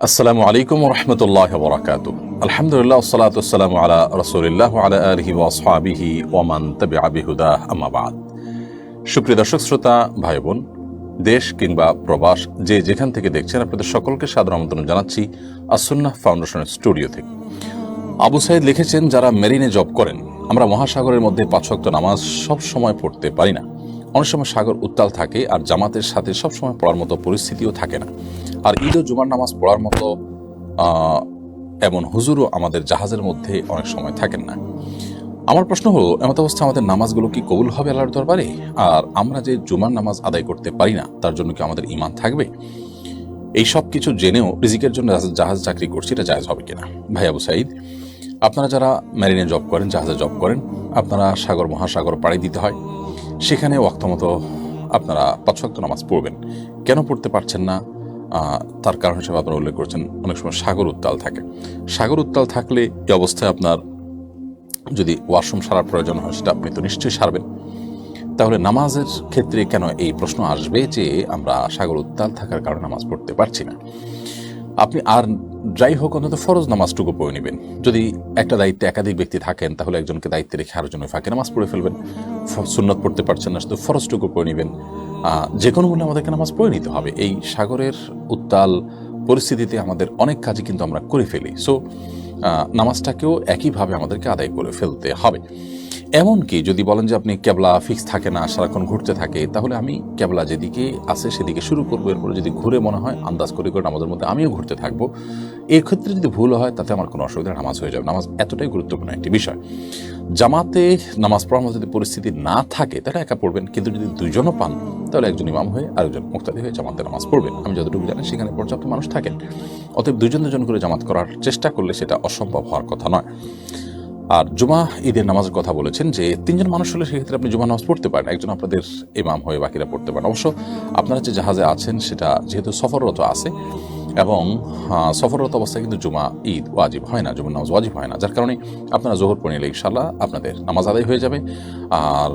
আসসালামু আলাইকুম রহমতুল্লাহ বরাকাতু। আলহামদুলিল্লাহ ওয়াসসালাতু ওয়াসসালামু আলা রাসূলিল্লাহ ওয়া আলা আলিহি ওয়া আসহাবিহি ওয়া মান তাবিআ বিহুদাহ আম্মা বাদ। সুপ্রিয় দর্শক শ্রোতা ভাই বোন, দেশ কিংবা প্রবাস যে যেখান থেকে দেখছেন, আপনাদের সকলকে সাদর আমন্ত্রণ জানাচ্ছি আস-সুন্নাহ ফাউন্ডেশনের স্টুডিও থেকে। আবু সাইদ লিখেছেন, যারা মেরিনে জব করেন, আমরা মহাসাগরের মধ্যে ৫ ওয়াক্ত নামাজ সব সময় পড়তে পারি না। অনেক সময় সাগর উত্তাল থাকে আর জামাতের সাথে সব সময় পড়ার মতো পরিস্থিতিও থাকে না। আর ঈদ ও জুমার নামাজ পড়ার মতো এমন হুজুরও আমাদের জাহাজের মধ্যে অনেক সময় থাকেন না। আমার প্রশ্ন হলো, এমত অবস্থা আমাদের নামাজগুলো কি কবুল হবে আল্লাহর দরবারে? আর আমরা যে জুমার নামাজ আদায় করতে পারি না, তার জন্য কি আমাদের ঈমান থাকবে? এই সব কিছু জেনেও রিজিকের জন্য জাহাজ চাকরি করছি, এটা জায়েজ হবে কিনা? ভাই আবু সাইদ, আপনারা যারা মেরিনে জব করেন, জাহাজে জব করেন, আপনারা সাগর মহাসাগর পাড়ি দিতে হয়, সেখানে ওয়াক্ত মতো আপনারা ৫ ওয়াক্ত নামাজ পড়বেন। কেন পড়তে পারছেন না? তার কারণ হিসেবে আপনারা উল্লেখ করেছেন, অনেক সময় সাগর উত্তাল থাকে। সাগর উত্তাল থাকলে এই অবস্থায় আপনার যদি ওয়াশরুম সারার প্রয়োজন হয়, সেটা আপনি তো নিশ্চয়ই সারবেন। তাহলে নামাজের ক্ষেত্রে কেন এই প্রশ্ন আসবে যে আমরা সাগর উত্তাল থাকার কারণে নামাজ পড়তে পারছি না? আপনি আর যাই হোক, অন্তত ফরজ নামাজটুকু পড়ে নেবেন। যদি একটা দায়িত্বে একাধিক ব্যক্তি থাকেন, তাহলে একজনকে দায়িত্বে রেখে আরেকজনের ফাঁকে নামাজ পড়ে ফেলবেন। সুন্নত পড়তে পারছেন না, শুধু ফরজটুকু পড়ে নেবেন। যে কোনো মূল্যে আমাদেরকে নামাজ পড়ে নিতে হবে। এই সাগরের উত্তাল পরিস্থিতিতে আমাদের অনেক কাজই কিন্তু আমরা করে ফেলি। সো নামাজটাকেও একইভাবে আমাদেরকে আদায় করে ফেলতে হবে। এমনকি যদি বলেন যে আপনি ক্যাবলা ফিক্স থাকে না, সারাক্ষণ ঘুরতে থাকে, তাহলে আমি ক্যাবলা যেদিকে আছে সেদিকে শুরু করবো। এরপরে যদি ঘুরে মনে হয় আন্দাজ করে করে নামাজের মধ্যে আমিও ঘুরতে থাকবো। এক্ষেত্রে যদি ভুল হয়, তাতে আমার কোনো অসুবিধা, নামাজ হয়ে যাবে। নামাজ এতটাই গুরুত্বপূর্ণ একটি বিষয়। জামাতে নামাজ পড়ার মতো যদি পরিস্থিতি না থাকে, তাহলে একা পড়বেন। কিন্তু যদি দুইজনও পান, তাহলে একজন ইমাম হয়ে আরেকজন মুক্তাদি হয়ে জামাতে নামাজ পড়বেন। আমি যতটুকু জানি সেখানে পর্যাপ্ত মানুষ থাকেন। অতএব দুজন করে জামাত করার চেষ্টা করলে সেটা অসম্ভব হওয়ার কথা নয়। আর জুমা ঈদের নামাজের কথা বলেছেন যে ৩ জন মানুষ হলে সেক্ষেত্রে আপনি জুমা নামাজ পড়তে পারেন, একজন আপনাদের ইমাম হয়ে বাকিরা পড়তে পারেন। অবশ্য আপনারা যে জাহাজে আছেন সেটা যেহেতু সফররত আছে, এবং সফররত অবস্থায় কিন্তু জুমা ঈদ ওয়াজিব হয় না, জুমার নামাজ ওয়াজিব হয় না, যার কারণে আপনারা জোহর পড়ে নিলে ইনশাআল্লাহ আপনাদের নামাজ আদায় হয়ে যাবে। আর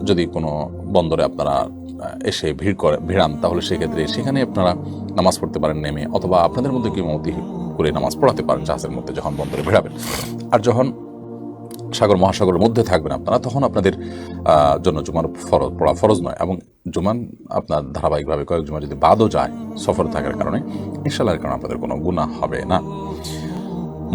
যদি কোনো বন্দরে আপনারা এসে ভিড়ান, তাহলে সেক্ষেত্রে সেখানে আপনারা নামাজ পড়তে পারেন নেমে, অথবা আপনাদের মধ্যে কেউ ইমামতি করে নামাজ পড়াতে পারেন জাহাজের মধ্যে যখন বন্দরে ভিড়াবেন। আর যখন সাগর মহাসাগরের মধ্যে থাকবেন আপনারা, তখন আপনাদের জন্য জুমার পড়া ফরজ নয়। এবং জুমান আপনার ধারাবাহিকভাবে কয়েক জুমা যদি বাদও যায় সফরে থাকার কারণে, ইনশাআল্লাহর কারণে আপনাদের কোনো গুনাহ হবে না।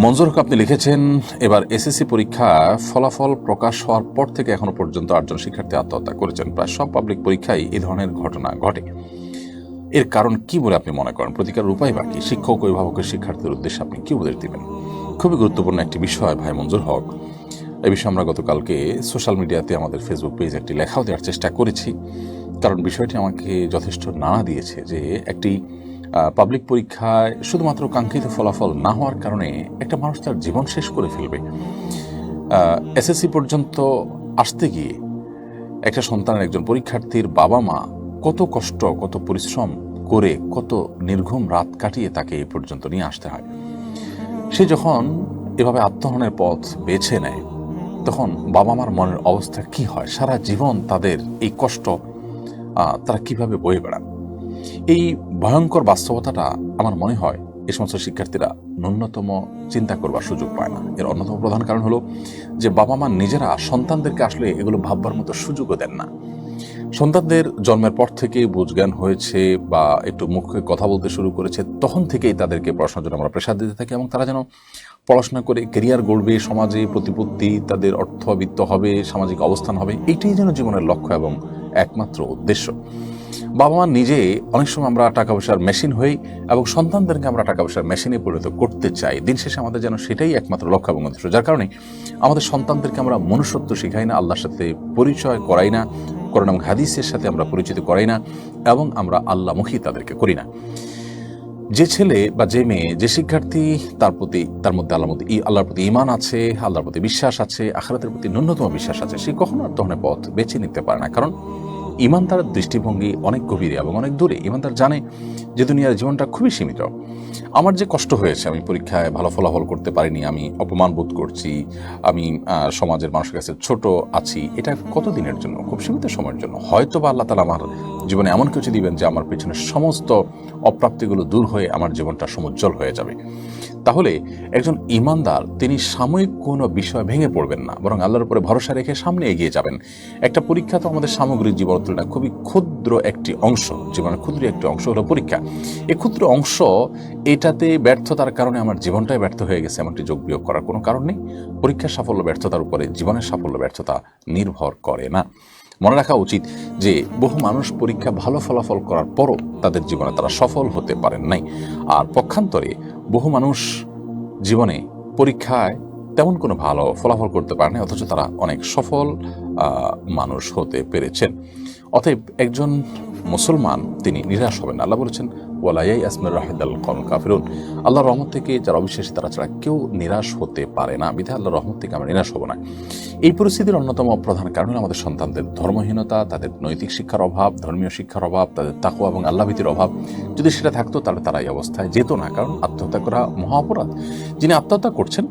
মঞ্জুর হক আপনি লিখেছেন, এবার এসএসসি পরীক্ষা ফলাফল প্রকাশ হওয়ার পর থেকে এখনো পর্যন্ত 8 জন শিক্ষার্থী আত্মহত্যা করেছেন। প্রায় সব পাবলিক পরীক্ষায় এই ধরনের ঘটনা ঘটে। এর কারণ কি বলে আপনি মনে করেন? প্রতিকারের উপায় বাকি? শিক্ষক অভিভাবকের শিক্ষার্থীদের উদ্দেশ্যে আপনি কি উপদেশ দিবেন? খুবই গুরুত্বপূর্ণ একটি বিষয় ভাই মঞ্জুর হক। এই বিষয়ে আমরা গতকালকে সোশ্যাল মিডিয়াতে আমাদের ফেসবুক পেজ একটি লেখাও দেওয়ার চেষ্টা করেছি, কারণ বিষয়টি আমাকে যথেষ্ট নাড়া দিয়েছে যে একটি পাবলিক পরীক্ষায় শুধুমাত্র কাঙ্ক্ষিত ফলাফল না হওয়ার কারণে একটা মানুষ তার জীবন শেষ করে ফেলবে। এসএসসি পর্যন্ত আসতে গিয়ে একটা সন্তানের, একজন পরীক্ষার্থীর বাবা মা কত কষ্ট, কত পরিশ্রম করে, কত নির্ঘুম রাত কাটিয়ে তাকে এই পর্যন্ত নিয়ে আসতে হয়। সে যখন এভাবে আত্মহননের পথ বেছে নেয়, তখন বাবা মার মনের অবস্থা কি হয়? সারা জীবন তাদের এই কষ্ট তারা কিভাবে বয়ে বেড়ান? এই ভয়ঙ্কর বাস্তবতাটা আমার মনে হয় এই সমস্ত শিক্ষার্থীরা ন্যূনতম চিন্তা করবার সুযোগ পায় না। এর অন্যতম প্রধান কারণ হলো যে বাবা মা নিজেরা সন্তানদেরকে আসলে এগুলো ভাববার মতো সুযোগও দেন না। সন্তানদের জন্মের পর থেকেই বুঝজ্ঞান হয়েছে বা একটু মুখে কথা বলতে শুরু করেছে, তখন থেকেই তাদেরকে পড়াশোনার জন্য আমরা প্রেশার দিতে থাকি, এবং তারা যেন পড়াশোনা করে কেরিয়ার গড়বে, সমাজে প্রতিপত্তি, তাদের অর্থবিত্ত হবে, সামাজিক অবস্থান হবে, এইটাই যেন জীবনের লক্ষ্য এবং একমাত্র উদ্দেশ্য। বাবা মা নিজে অনেক সময় আমরা টাকা পয়সার মেশিন হই, এবং সন্তানদেরকে আমরা টাকা পয়সার মেশিনে পরিণত করতে চাই। দিন শেষে আমাদের যেন সেটাই একমাত্র লক্ষ্য এবং উদ্দেশ্য, যার কারণে আমাদের সন্তানদেরকে আমরা মনুষ্যত্ব শেখাই না, আল্লাহর সাথে পরিচয় করাই না, কোরআন এবং হাদিসের সাথে আমরা পরিচিত করাই না, এবং আমরা আল্লাহমুখী তাদেরকে করি না। যে ছেলে বা যে মেয়ে, যে শিক্ষার্থী তার মধ্যে আল্লাহর প্রতি ঈমান আছে, আল্লাহর প্রতি বিশ্বাস আছে, আখিরাতের প্রতি ন্যূনতম বিশ্বাস আছে, সে কখনো আত্মহননের পথ বেছে নিতে পারে না। কারণ ইমানদারের দৃষ্টিভঙ্গি অনেক গভীরে এবং অনেক দূরে। ইমানদার জানে যে দুনিয়ার জীবনটা খুবই সীমিত। আমার যে কষ্ট হয়েছে, আমি পরীক্ষায় ভালো ফলাফল করতে পারিনি, আমি অপমান বোধ করছি, আমি সমাজের মানুষের কাছে ছোট আছি, এটা কতদিনের জন্য? খুব সীমিত সময়ের জন্য। হয়তো বা আল্লাহ তাআলা আমার জীবনে এমন কিছু দিবেন যে আমার পেছনে সমস্ত অপ্রাপ্তিগুলো দূর হয়ে আমার জীবনটা সমুজ্জ্বল হয়ে যাবে। তাহলে একজন ইমানদার তিনি সাময়িক কোনো বিষয় ভেঙে পড়বেন না, বরং আল্লাহর উপরে ভরসা রেখে সামনে এগিয়ে যাবেন। একটা পরীক্ষা তো আমাদের সামগ্রিক জীবনের তুলনায় খুবই ক্ষুদ্র একটি অংশ, জীবনের ক্ষুদ্র একটি অংশ হলো পরীক্ষা। এই ক্ষুদ্র অংশ, এটাতে ব্যর্থতার কারণে আমার জীবনটাই ব্যর্থ হয়ে গেছে এমনটি যোগ বিয়োগ করার কোনো কারণ নেই। পরীক্ষার সাফল্য ব্যর্থতার উপরে জীবনের সাফল্য ব্যর্থতা নির্ভর করে না। মনে রাখা উচিত যে বহু মানুষ পরীক্ষা ভালো ফলাফল করার পরও তাদের জীবনে তারা সফল হতে পারেন নাই। আর পক্ষান্তরে বহু মানুষ জীবনে পরীক্ষায় তেমন কোনো ভালো ফলাফল করতে পারেন অথচ তারা অনেক সফল মানুষ হতে পেরেছেন। অতএব একজন মুসলমান তিনি নিরাশ হবেন। আল্লাহ বলেছেন, ওয়ালা ইয়াসমির রাহিদাল কওমুল কাফিরুন, আল্লাহর রহমত থেকে যারা অবিশ্বাসী তারা ছাড়া কেউ নিরাশ হতে পারে না। বিধায় আল্লাহর রহমত থেকে আমরা নিরাশ হব না। এই পরিস্থিতির অন্যতম প্রধান কারণ হলো আমাদের সন্তানদের ধর্মহীনতা, তাদের নৈতিক শিক্ষার অভাব, ধর্মীয় শিক্ষার অভাব, তাদের তাকওয়া এবং আল্লাহভীতির অভাব। যদি সেটা থাকতো তাহলে তারা এই অবস্থায় যেত না। কারণ আত্মহত্যা করা মহা অপরাধ। যিনি আত্মহত্যা করছেন,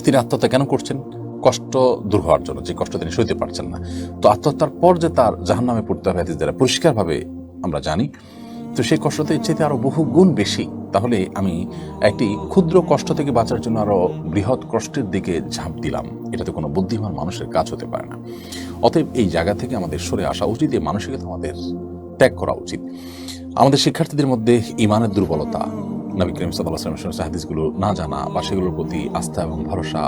তিনি আত্মহত্যা কেন করছেন? কষ্ট দূর হওয়ার জন্য, যে কষ্ট তিনি সইতে পারছেন না। তো আত্মহত্যার পর যে তার জাহান্নামে পড়তে হবে হাদিস দ্বারা পরিষ্কারভাবে আমরা জানি, তো সেই কষ্টতে ইচ্ছেতে আরো বহু গুণ বেশি। তাহলে আমি একটি ক্ষুদ্র কষ্ট থেকে বাঁচার জন্য আরো বৃহৎ কষ্টের দিকে ঝাঁপ দিলাম, এটাতে কোনো বুদ্ধিমান মানুষের কাজ হতে পারে না। অতএব এই জায়গা থেকে আমাদের সরে আসা উচিত, এই মানসিকতা আমাদের ত্যাগ করা উচিত। আমাদের শিক্ষার্থীদের মধ্যে ঈমানের দুর্বলতা, নবী করিম সাল্লাল্লাহু আলাইহি ওয়াসাল্লামের হাদিসগুলো না জানা বা সেগুলোর প্রতি আস্থা এবং ভরসা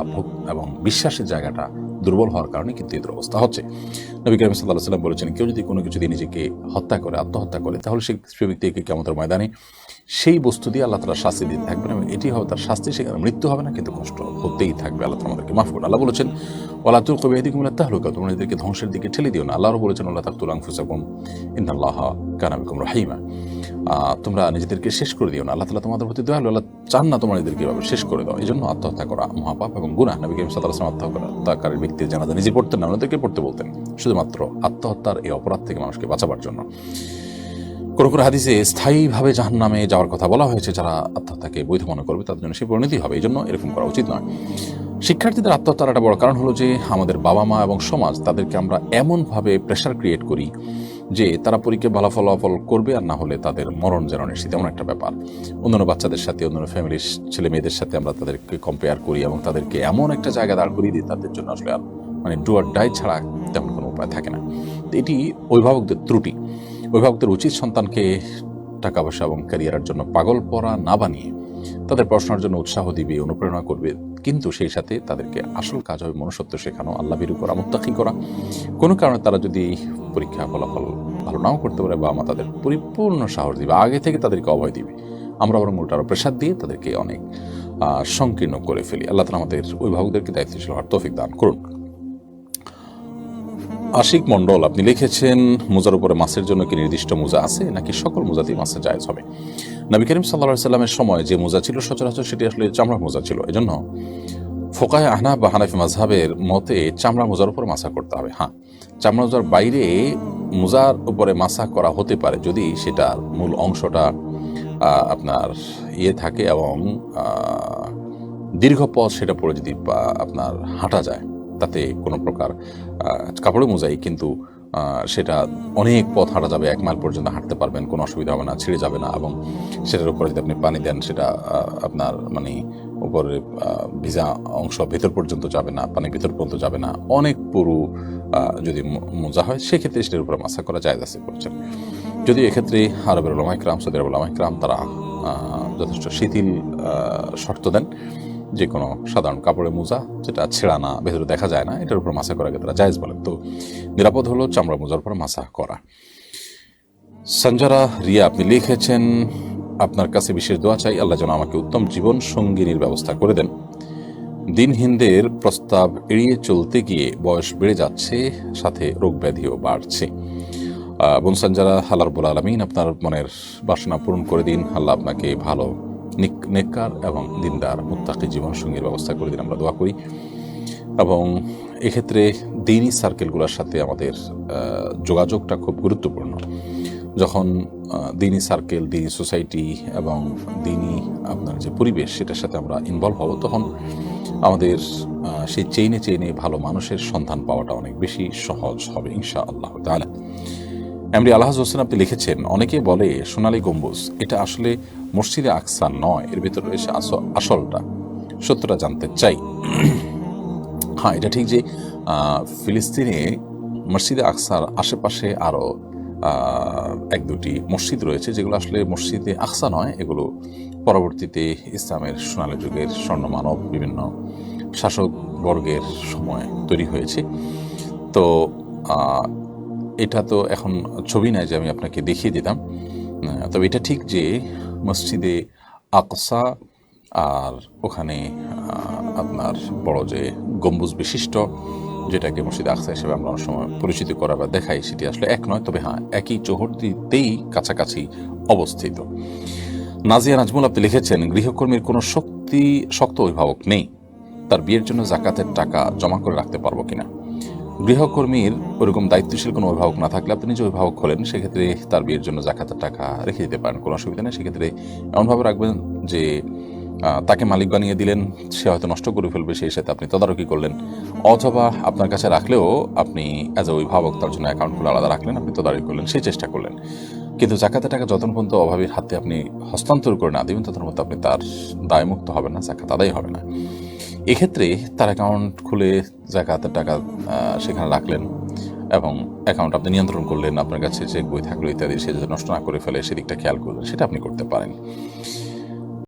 এবং বিশ্বাসের জায়গাটা দুর্বল হওয়ার কারণে কিন্তু এদের অবস্থা হচ্ছে। নবী করিম সাল্লাল্লাহু আলাইহি ওয়াসাল্লাম বলেছেন, কেউ যদি কোনো কিছু দিয়ে নিজেকে হত্যা করে, আত্মহত্যা করে, তাহলে সেই ব্যক্তিকে কিয়ামতের ময়দানে সেই বস্তু দিয়ে আল্লাহ তাআলা শাস্তি দিতে থাকবেন এবং এটি হবে তার শাস্তি। সেখানে মৃত্যু হবে না, কিন্তু কষ্ট হতেই থাকবে। আল্লাহ তাআলা আমাদেরকে মাফ করুন। আল্লাহ বলেছেন, ওয়ালা তুলকু বিয়াইদিকুম ইলা তাহলুকা, তোমরা নিজেদেরকে ধ্বংসের দিকে ঠেলে দিও না। আল্লাহও বলেছেন, ওয়ালা তাকতুলু আনফুসাকুম ইন্নাল্লাহা কানা বিকুম রহিমা, তোমরা নিজেদেরকে শেষ করে দিও না। আল্লাহ তাআলা তোমাদের প্রতি দয়ালু, আল্লাহ চান না তোমরা নিজেদেরকে এভাবে শেষ করে দাও। এই জন্য আত্মহত্যা করা মহাপাপ এবং গুনাহ। নবী করিম সাল্লাল্লাহু আলাইহি ওয়াসাল্লাম আত্মহত্যাকারী ব্যক্তির জানাজা নিজে পড়তেন না, ওনাদেরকে পড়তে বলতেন, শুধুমাত্র আত্মহত্যার এই অপরাধ থেকে মানুষকে বাঁচাবার জন্য। কোন কোন হাদিসে স্থায়ীভাবে জাহান্নামে যাওয়ার কথা বলা হয়েছে। যারা আত্মহত্যাকে বৈধ মনে করবে তাদের জন্য সে পরিণতি হবে। এই জন্য এরকম করা উচিত নয়। শিক্ষার্থীদের আত্মহত্যার একটা বড় কারণ হলো যে আমাদের বাবা মা এবং সমাজ তাদেরকে আমরা এমনভাবে প্রেশার ক্রিয়েট করি যে তারা পরীক্ষায় ভালো ফলাফল করবে, আর না হলে তাদের মরণ যেন নিশ্চিত, এমন একটা ব্যাপার। অন্যান্য বাচ্চাদের সাথে, অন্যান্য ফ্যামিলির ছেলে মেয়েদের সাথে আমরা তাদেরকে কম্পেয়ার করি এবং তাদেরকে এমন একটা জায়গা দাঁড় করিয়ে দিই তাদের জন্য আসলে আর ডু অর ডাই ছাড়া তেমন কোনো উপায় থাকে না। এটি অভিভাবকদের ত্রুটি। অভিভাবকদের উচিত সন্তানকে টাকা পয়সা এবং ক্যারিয়ারের জন্য পাগল পড়া না বানিয়ে তাদের পড়াশোনার জন্য উৎসাহ দিবে, অনুপ্রেরণা করবে, কিন্তু সেই সাথে তাদেরকে আসল কাজ হবে মনুষ্যত্ব শেখানো, আল্লাহ ভীরু করা, মুত্তাকি করা। কোনো কারণে তারা যদি পরীক্ষা ফলাফল ভালো নাও করতে পারে, বাবা মা তাদের পরিপূর্ণ সাহস দিবে, আগে থেকে তাদেরকে অভয় দিবে। আমরা বরং উল্টা আরো প্রেশার দিয়ে তাদেরকে অনেক সংকীর্ণ করে ফেলি। আল্লাহ তাআলা আমাদের অভিভাবকদেরকে দায়িত্বশীল হওয়ার তৌফিক দান করুন। আশিক মণ্ডল, আপনি লিখেছেন, মোজার উপরে মাছের জন্য কি নির্দিষ্ট মোজা আছে, নাকি সকল মোজাতেই মাছের জায়েজ হবে? নবী করিম সাল্লাল্লাহু আলাইহি সাল্লামের সময় যে মোজা ছিল সচরাচর সেটি আসলে চামড়া মোজা ছিল। এজন্য ফোকাহে আহনাফ বা হানাফি মাযহাবের মতে চামড়া মোজার উপর মাসা করতে হবে। হ্যাঁ, চামড়া মোজার বাইরে মোজার উপরে মাসা করা হতে পারে যদি সেটার মূল অংশটা আপনার থাকে এবং দীর্ঘ পথ সেটা পরে যদি আপনার হাঁটা যায়, তাতে কোনো প্রকার কাপড়ে মোজাই, কিন্তু সেটা অনেক পথ হাঁটা যাবে, 1 মাইল পর্যন্ত হাঁটতে পারবেন, কোনো অসুবিধা হবে না, ছিঁড়ে যাবে না, এবং সেটার উপরে যদি আপনি পানি দেন সেটা আপনার উপরে ভিজা অংশ ভেতর পর্যন্ত যাবে না, পানি ভেতর পর্যন্ত যাবে না, অনেক পুরু যদি মোজা হয় সেক্ষেত্রে সেটার উপরে মাসা করা জায়েজ আছে বলছেন। যদি এক্ষেত্রে আরবের উলামা ইকরাম, সৌদি আরবের উলামা ইকরাম তারা যথেষ্ট শিথিল শর্ত দেন, যে কোনো সাধারণ কাপড়ের মোজা যেটা ছেঁড়া না, ভেতরে দেখা যায় না, এটার উপর মাসা করাকে তারা জায়েজ বলেন। তো নিরাপদ হলো চামড়া মোজার উপর মাসা করা। সঞ্জরা রিয়া, আপনি লিখেছেন, আপনার কাছে বিশেষ দোয়া চাই, আল্লাহ যেন আমাকে উত্তম জীবন সঙ্গিনীর ব্যবস্থা করে দেন। দিনহীনদের প্রস্তাব এড়িয়ে চলতে গিয়ে বয়স বেড়ে যাচ্ছে, সাথে রোগ ব্যাধিও বাড়ছে। বোন সঞ্জরা, আল্লাহ রাব্বুল আলামিন আপনার মনের বাসনা পূরণ করে দিন। আল্লাহ আপনাকে ভালো নেককার এবং দিনদার মুত্তাকি জীবন সঙ্গীর ব্যবস্থা করে দিন, আমরা দোয়া করি। এবং এক্ষেত্রে দিনী সার্কেলগুলোর সাথে আমাদের যোগাযোগটা খুব গুরুত্বপূর্ণ। যখন দিনী সার্কেল, দিনী সোসাইটি এবং দিনী আপনার যে পরিবেশ সেটার সাথে আমরা ইনভলভ হব, তখন আমাদের সেই চেইনে ভালো মানুষের সন্ধান পাওয়াটা অনেক বেশি সহজ হবে ইনশাআল্লাহ তাআলা। এমডি আলহাজ হোসেন আপনি লিখেছেন, অনেকে বলে সোনালী গম্বুজ, এটা আসলে মসজিদে আকসা নয়, এর ভিতরে রয়েছে আসলটা, সত্যটা জানতে চাই। হ্যাঁ, এটা ঠিক যে ফিলিস্তিনে মসজিদে আকসার আশেপাশে আরও এক দুটি মসজিদ রয়েছে, যেগুলো আসলে মসজিদে আকসা নয়, এগুলো পরবর্তীতে ইসলামের সোনালী যুগের স্বর্ণমানব বিভিন্ন শাসকবর্গের সময় তৈরি হয়েছে। তো এটা তো এখন ছবি নাই যে আমি আপনাকে দেখিয়ে দিতাম। তবে এটা ঠিক যে মসজিদে আকসা আর ওখানে আপনার বড় যে গম্বুজ বিশিষ্ট, যেটাকে মসজিদ আকসা হিসেবে আমরা অনেক সময় পরিচিত করা বা দেখাই, সেটি আসলে এক নয়। তবে হ্যাঁ, একই চৌহদ্দিতেই কাছাকাছি অবস্থিত। নাজিয়া নাজমুল আপনি লিখেছেন, গৃহকর্মীর কোনো শক্ত অভিভাবক নেই, তার বিয়ের জন্য জাকাতের টাকা জমা করে রাখতে পারবো কিনা? গৃহকর্মীর ওরকম দায়িত্বশীল কোনো অভিভাবক না থাকলে আপনি নিজে অভিভাবক হলেন, সেক্ষেত্রে তার বিয়ের জন্য জাকাতের টাকা রেখে দিতে পারেন, কোনো অসুবিধা নেই। সেক্ষেত্রে এমনভাবে রাখবেন যে তাকে মালিক বানিয়ে দিলেন, সে হয়তো নষ্ট করে ফেলবে, সেই সাথে আপনি তদারকি করলেন। অথবা আপনার কাছে রাখলেও আপনি অ্যাজ এ অভিভাবক তার জন্য অ্যাকাউন্টগুলো আলাদা রাখলেন, আপনি তদারকি করলেন, সেই চেষ্টা করলেন। কিন্তু জাকাতের টাকা যতক্ষণ পর্যন্ত অভাবীর হাতে আপনি হস্তান্তর করে না দেবেন, ততক্ষণ পর্যন্ত আপনি তার দায়মুক্ত হবেন না, জাকাত আদায় হবে না। এক্ষেত্রে তার অ্যাকাউন্ট খুলে জাকাতের টাকা সেখানে রাখলেন এবং অ্যাকাউন্ট আপনি নিয়ন্ত্রণ করলেন, আপনার কাছে চেক বই থাকলো ইত্যাদি, সে যাতে নষ্ট না করে ফেলে সেদিকটা খেয়াল করলেন, সেটা আপনি করতে পারেন।